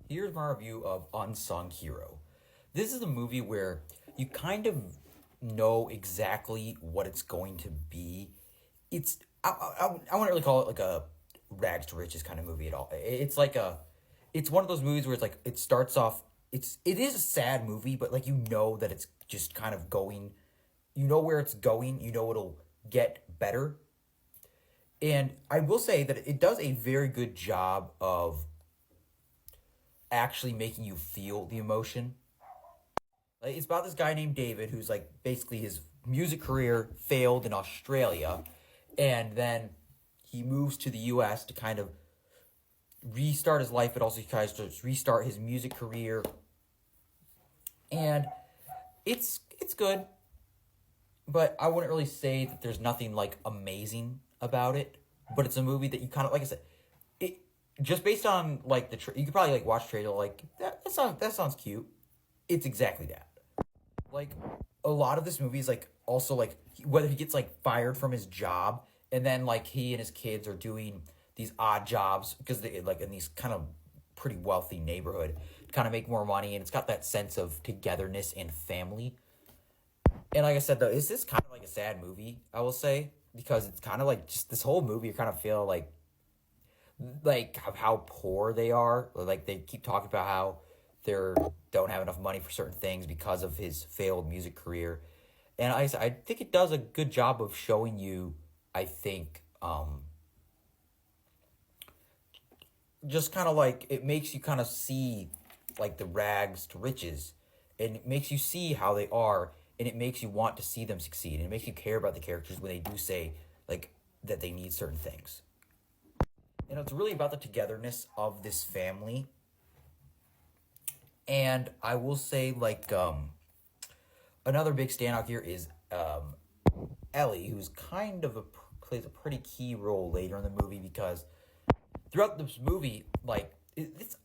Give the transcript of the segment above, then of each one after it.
Here's my review of Unsung Hero. This is a movie where you kind of know exactly what it's going to be. I wouldn't really call it like a rags to riches kind of movie at all. It's one of those movies where it's like it starts off. It is a sad movie, but like you know that it's just kind of going. You know where it's going. You know it'll get better. And I will say that it does a very good job of actually making you feel the emotion. Like, it's about this guy named David who's like basically his music career failed in Australia, and then he moves to the U.S. to kind of restart his life, but also he tries to restart his music career. And it's good, but I wouldn't really say that there's nothing like amazing about it. But it's a movie that you kind of, like I said, it just based on like you could probably like watch trailer like that sounds cute. It's exactly that. Like a lot of this movie is like also like whether he gets like fired from his job, and then like he and his kids are doing these odd jobs because they like in these kind of pretty wealthy neighborhood to kind of make more money, and it's got that sense of togetherness and family. And like I said, though, it's just kind of like a sad movie, I will say, because it's kind of like just this whole movie. You kind of feel like how poor they are. Like they keep talking about how they don't have enough money for certain things because of his failed music career. And I think it does a good job of showing you, I think, just kind of like it makes you kind of see like the rags to riches, and it makes you see how they are, and it makes you want to see them succeed, and it makes you care about the characters when they do say like that they need certain things. And it's really about the togetherness of this family. And I will say like another big standout here is Ellie, who's kind of plays a pretty key role later in the movie, because throughout this movie, like it's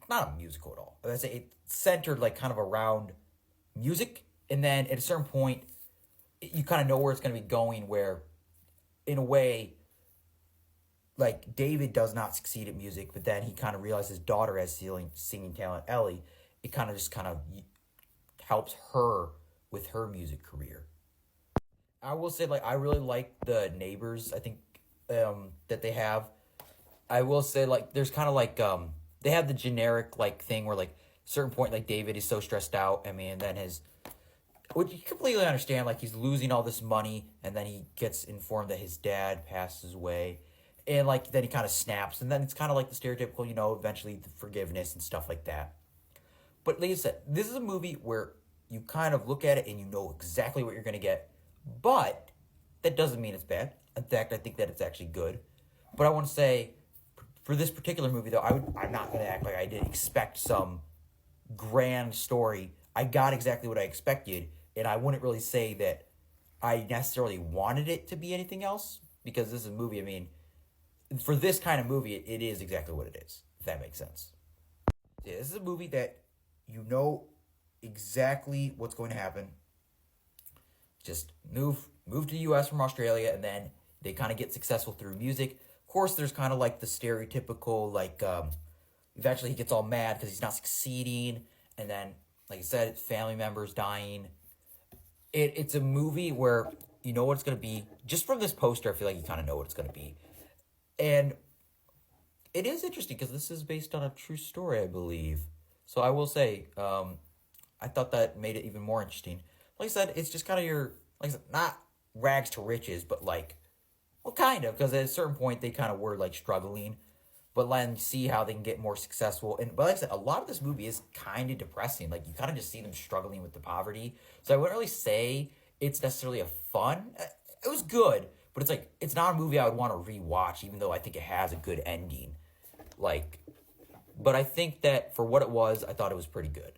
not a musical at all. I say it's centered like kind of around music, and then at a certain point, you kind of know where it's going to be going. Where, in a way, like David does not succeed at music, but then he kind of realizes his daughter has singing talent, Ellie. It kind of helps her with her music career. I will say, like, I really like the neighbors. I think that they have. I will say, like, there's kind of like they have the generic like thing where like a certain point, like David is so stressed out. I mean, and then which you completely understand, like he's losing all this money, and then he gets informed that his dad passes away, and like then he kind of snaps, and then it's kind of like the stereotypical, eventually the forgiveness and stuff like that. But like I said, this is a movie where you kind of look at it and you know exactly what you're going to get, but that doesn't mean it's bad. In fact, I think that it's actually good. But I want to say, for this particular movie, though, I'm not going to act like I didn't expect some grand story. I got exactly what I expected, and I wouldn't really say that I necessarily wanted it to be anything else, because this is a movie, I mean, for this kind of movie, it is exactly what it is, if that makes sense. Yeah, this is a movie that you know exactly what's going to happen. Just move to the U.S. from Australia, and then they kind of get successful through music. Of course, there's kind of like the stereotypical, like, eventually he gets all mad because he's not succeeding, and then, like I said, family members dying. It's a movie where you know what it's going to be. Just from this poster, I feel like you kind of know what it's going to be. And it is interesting because this is based on a true story, I believe. So I will say, I thought that made it even more interesting. Like I said, it's just kind of like I said, not rags to riches, but like, well, kind of, because at a certain point they kind of were like struggling, but then see how they can get more successful. But like I said, a lot of this movie is kind of depressing. Like you kind of just see them struggling with the poverty. So I wouldn't really say it's necessarily a fun. It was good, but it's like it's not a movie I would want to rewatch, even though I think it has a good ending. Like, but I think that for what it was, I thought it was pretty good.